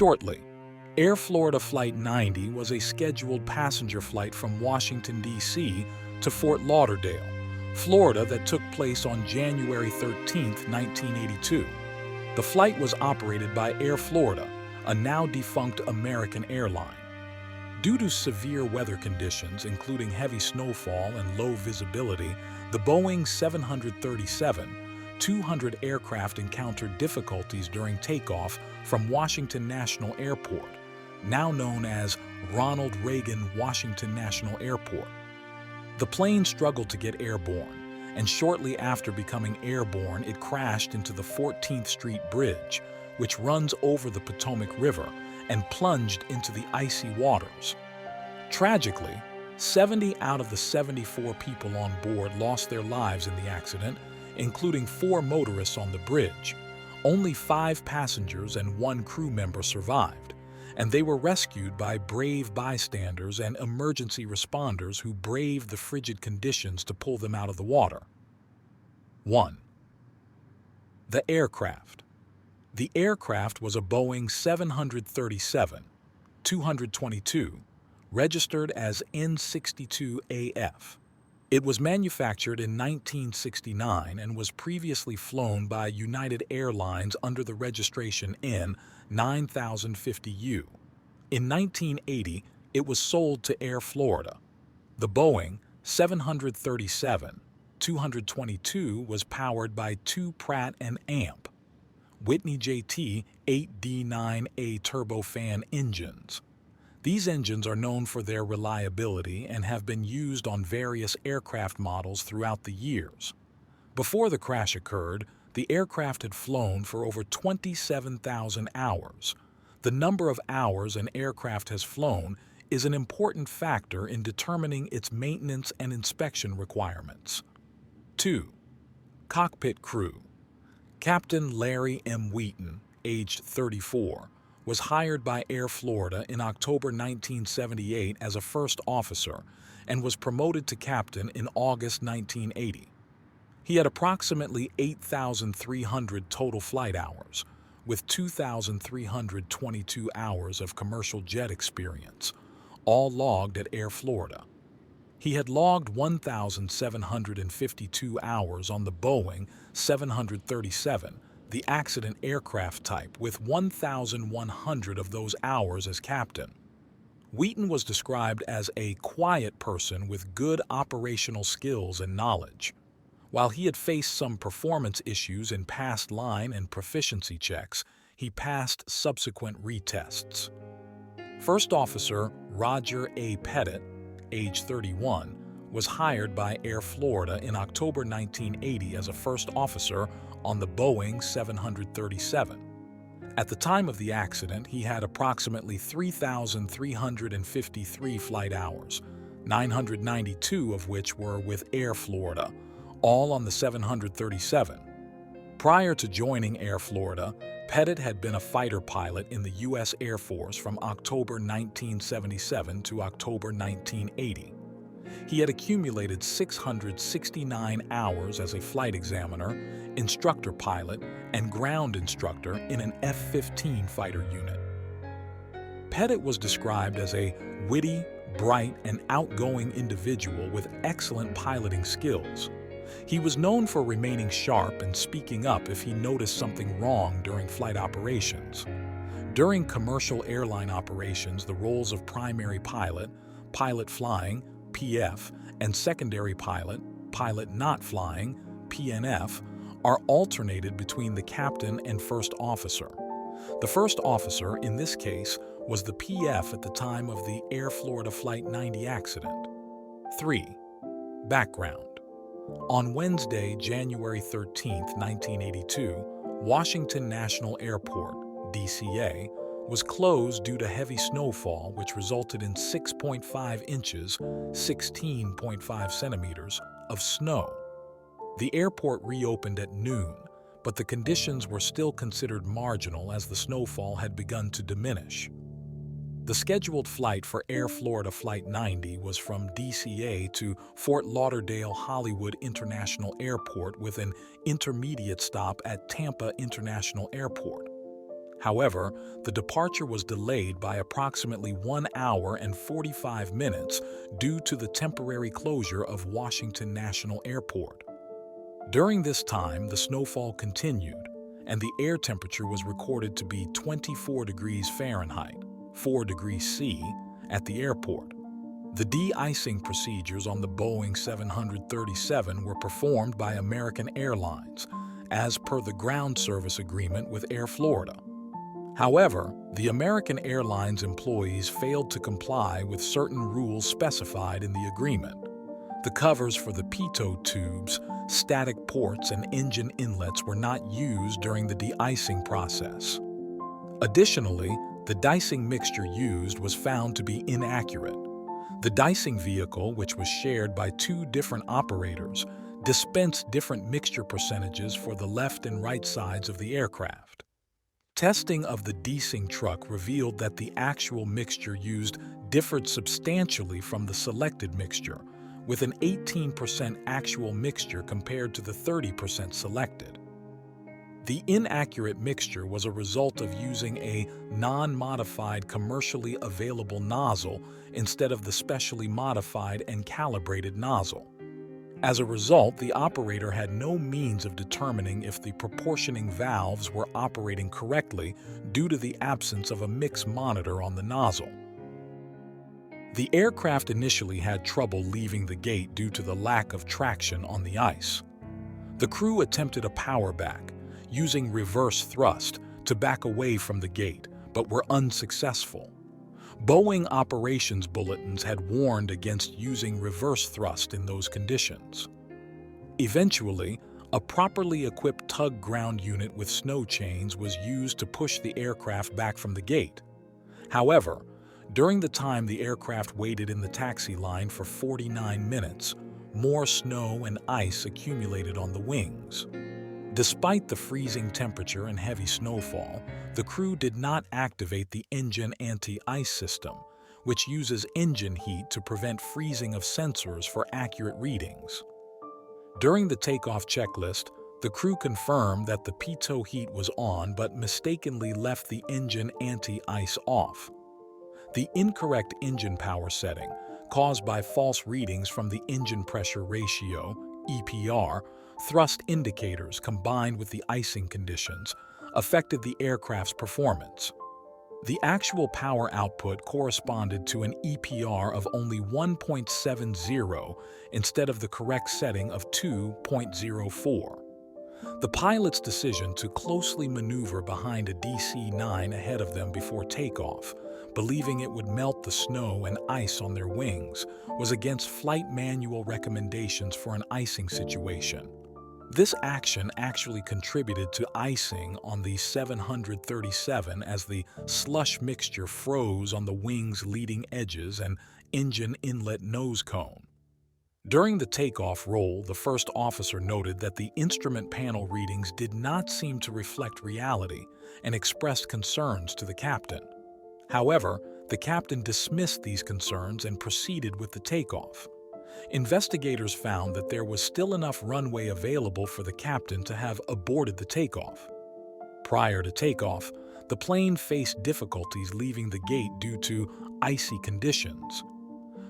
Shortly, Air Florida Flight 90 was a scheduled passenger flight from Washington, D.C. to Fort Lauderdale, Florida that took place on January 13, 1982. The flight was operated by Air Florida, a now-defunct American airline. Due to severe weather conditions, including heavy snowfall and low visibility, the Boeing 737-200 aircraft encountered difficulties during takeoff from Washington National Airport, now known as Ronald Reagan Washington National Airport. The plane struggled to get airborne, and shortly after becoming airborne, it crashed into the 14th Street Bridge, which runs over the Potomac River, and plunged into the icy waters. Tragically, 70 out of the 74 people on board lost their lives in the accident, including 4 motorists on the bridge. Only 5 passengers and 1 crew member survived, and they were rescued by brave bystanders and emergency responders who braved the frigid conditions to pull them out of the water. 1. The aircraft. The aircraft was a Boeing 737-222, registered as N62AF. It was manufactured in 1969 and was previously flown by United Airlines under the registration N9050U. In 1980, it was sold to Air Florida. The Boeing 737-222 was powered by 2 Pratt & Amp Whitney JT 8D9A turbofan engines. These engines are known for their reliability and have been used on various aircraft models throughout the years. Before the crash occurred, the aircraft had flown for over 27,000 hours. The number of hours an aircraft has flown is an important factor in determining its maintenance and inspection requirements. 2. Cockpit crew. Captain Larry M. Wheaton, aged 34, was hired by Air Florida in October 1978 as a first officer and was promoted to captain in August 1980. He had approximately 8,300 total flight hours, with 2,322 hours of commercial jet experience, all logged at Air Florida. He had logged 1,752 hours on the Boeing 737, the accident aircraft type, with 1,100 of those hours as captain. Wheaton was described as a quiet person with good operational skills and knowledge. While he had faced some performance issues in past line and proficiency checks, he passed subsequent retests. First Officer Roger A. Pettit, age 31, was hired by Air Florida in October 1980 as a first officer on the Boeing 737. At the time of the accident, he had approximately 3,353 flight hours, 992 of which were with Air Florida, all on the 737. Prior to joining Air Florida, Pettit had been a fighter pilot in the U.S. Air Force from October 1977 to October 1980. He had accumulated 669 hours as a flight examiner, instructor pilot, and ground instructor in an F-15 fighter unit. Pettit was described as a witty, bright, and outgoing individual with excellent piloting skills. He was known for remaining sharp and speaking up if he noticed something wrong during flight operations. During commercial airline operations, the roles of primary pilot, pilot flying, PF, and secondary pilot, pilot not flying, PNF, are alternated between the captain and first officer. The first officer, in this case, was the PF at the time of the Air Florida Flight 90 accident. 3. Background. On Wednesday, January 13, 1982, Washington National Airport, DCA, was closed due to heavy snowfall, which resulted in 6.5 inches, 16.5 centimeters, of snow. The airport reopened at noon, but the conditions were still considered marginal as the snowfall had begun to diminish. The scheduled flight for Air Florida Flight 90 was from DCA to Fort Lauderdale Hollywood International Airport with an intermediate stop at Tampa International Airport. However, the departure was delayed by approximately 1 hour and 45 minutes due to the temporary closure of Washington National Airport. During this time, the snowfall continued, and the air temperature was recorded to be 24 degrees Fahrenheit, 4 degrees C, at the airport. The de-icing procedures on the Boeing 737 were performed by American Airlines, as per the ground service agreement with Air Florida. However, the American Airlines employees failed to comply with certain rules specified in the agreement. The covers for the pitot tubes, static ports, and engine inlets were not used during the de-icing process. Additionally, the dicing mixture used was found to be inaccurate. The dicing vehicle, which was shared by 2 different operators, dispensed different mixture percentages for the left and right sides of the aircraft. Testing of the de-icing truck revealed that the actual mixture used differed substantially from the selected mixture, with an 18% actual mixture compared to the 30% selected. The inaccurate mixture was a result of using a non-modified commercially available nozzle instead of the specially modified and calibrated nozzle. As a result, the operator had no means of determining if the proportioning valves were operating correctly due to the absence of a mix monitor on the nozzle. The aircraft initially had trouble leaving the gate due to the lack of traction on the ice. The crew attempted a power back, using reverse thrust to back away from the gate, but were unsuccessful. Boeing operations bulletins had warned against using reverse thrust in those conditions. Eventually, a properly equipped tug ground unit with snow chains was used to push the aircraft back from the gate. However, during the time the aircraft waited in the taxi line for 49 minutes, more snow and ice accumulated on the wings. Despite the freezing temperature and heavy snowfall, the crew did not activate the engine anti-ice system, which uses engine heat to prevent freezing of sensors for accurate readings. During the takeoff checklist, the crew confirmed that the pitot heat was on but mistakenly left the engine anti-ice off. The incorrect engine power setting, caused by false readings from the engine pressure ratio, EPR, thrust indicators combined with the icing conditions, affected the aircraft's performance. The actual power output corresponded to an EPR of only 1.70 instead of the correct setting of 2.04. The pilot's decision to closely maneuver behind a DC-9 ahead of them before takeoff, believing it would melt the snow and ice on their wings, was against flight manual recommendations for an icing situation. This action actually contributed to icing on the 737 as the slush mixture froze on the wing's leading edges and engine inlet nose cone. During the takeoff roll, the first officer noted that the instrument panel readings did not seem to reflect reality and expressed concerns to the captain. However, the captain dismissed these concerns and proceeded with the takeoff. Investigators found that there was still enough runway available for the captain to have aborted the takeoff. Prior to takeoff, the plane faced difficulties leaving the gate due to icy conditions.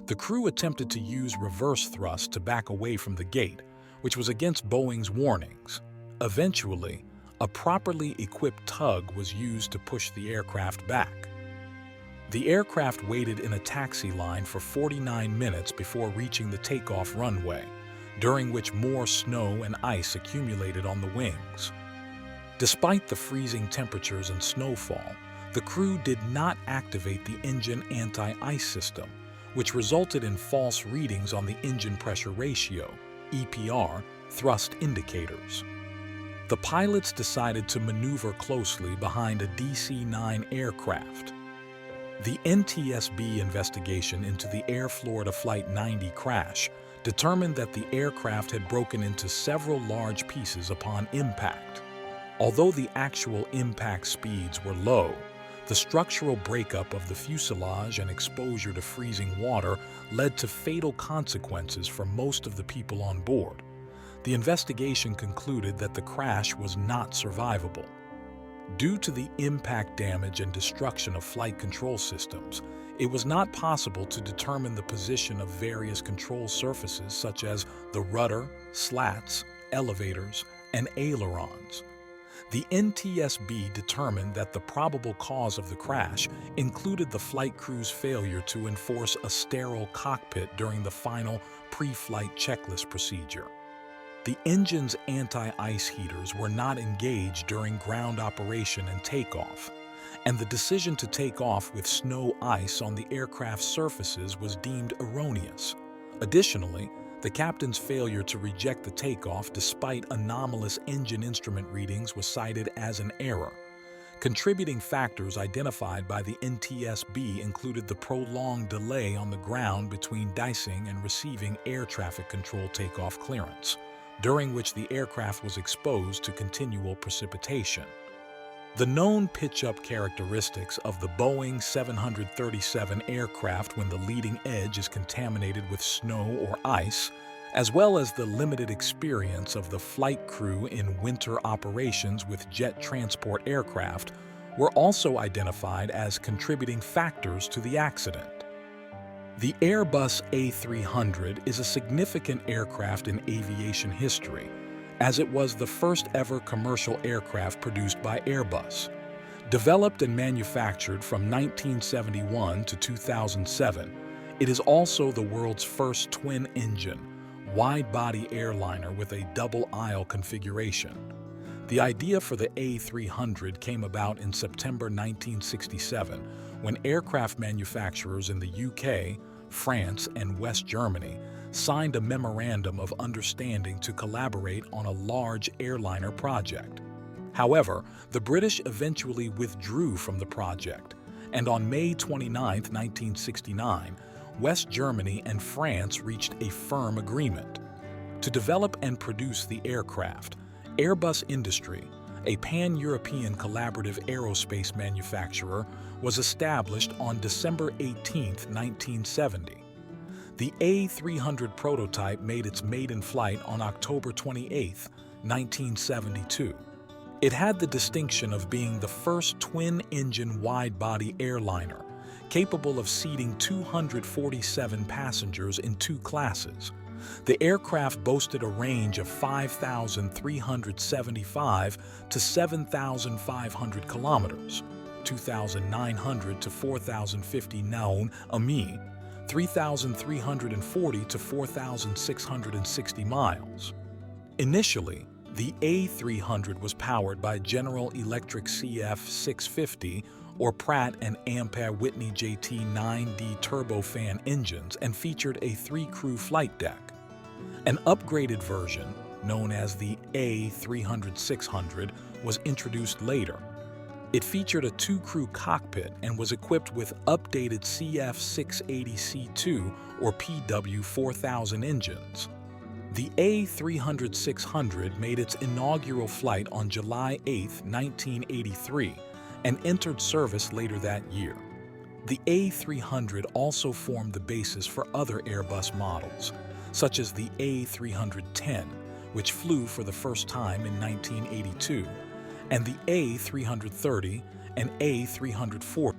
The crew attempted to use reverse thrust to back away from the gate, which was against Boeing's warnings. Eventually, a properly equipped tug was used to push the aircraft back. The aircraft waited in a taxi line for 49 minutes before reaching the takeoff runway, during which more snow and ice accumulated on the wings. Despite the freezing temperatures and snowfall, the crew did not activate the engine anti-ice system, which resulted in false readings on the engine pressure ratio, EPR, thrust indicators. The pilots decided to maneuver closely behind a DC-9 aircraft. The NTSB investigation into the Air Florida Flight 90 crash determined that the aircraft had broken into several large pieces upon impact. Although the actual impact speeds were low, the structural breakup of the fuselage and exposure to freezing water led to fatal consequences for most of the people on board. The investigation concluded that the crash was not survivable. Due to the impact damage and destruction of flight control systems, it was not possible to determine the position of various control surfaces such as the rudder, slats, elevators, and ailerons. The NTSB determined that the probable cause of the crash included the flight crew's failure to enforce a sterile cockpit during the final pre-flight checklist procedure. The engine's anti-ice heaters were not engaged during ground operation and takeoff, and the decision to take off with snow ice on the aircraft's surfaces was deemed erroneous. Additionally, the captain's failure to reject the takeoff despite anomalous engine instrument readings was cited as an error. Contributing factors identified by the NTSB included the prolonged delay on the ground between dicing and receiving air traffic control takeoff clearance, during which the aircraft was exposed to continual precipitation. The known pitch-up characteristics of the Boeing 737 aircraft when the leading edge is contaminated with snow or ice, as well as the limited experience of the flight crew in winter operations with jet transport aircraft, were also identified as contributing factors to the accident. The Airbus A300 is a significant aircraft in aviation history, as it was the first ever commercial aircraft produced by Airbus. Developed and manufactured from 1971 to 2007, it is also the world's first twin-engine, wide-body airliner with a double-aisle configuration. The idea for the A300 came about in September 1967 when aircraft manufacturers in the UK, France, and West Germany signed a memorandum of understanding to collaborate on a large airliner project. However, the British eventually withdrew from the project, and on May 29, 1969, West Germany and France reached a firm agreement. To develop and produce the aircraft, Airbus Industrie, a pan-European collaborative aerospace manufacturer, was established on December 18, 1970. The A300 prototype made its maiden flight on October 28, 1972. It had the distinction of being the first twin-engine wide-body airliner, capable of seating 247 passengers in two classes. The aircraft boasted a range of 5,375 to 7,500 kilometers, 2,900 to 4,050 mi, 3,340 to 4,660 miles. Initially, the A300 was powered by General Electric CF650 or Pratt & Ampere Whitney JT9D turbofan engines and featured a 3-crew flight deck. An upgraded version, known as the A300-600, was introduced later. It featured a 2-crew cockpit and was equipped with updated CF680C2 or PW4000 engines. The A300-600 made its inaugural flight on July 8, 1983, and entered service later that year. The A300 also formed the basis for other Airbus models, such as the A310, which flew for the first time in 1982, and the A330 and A340.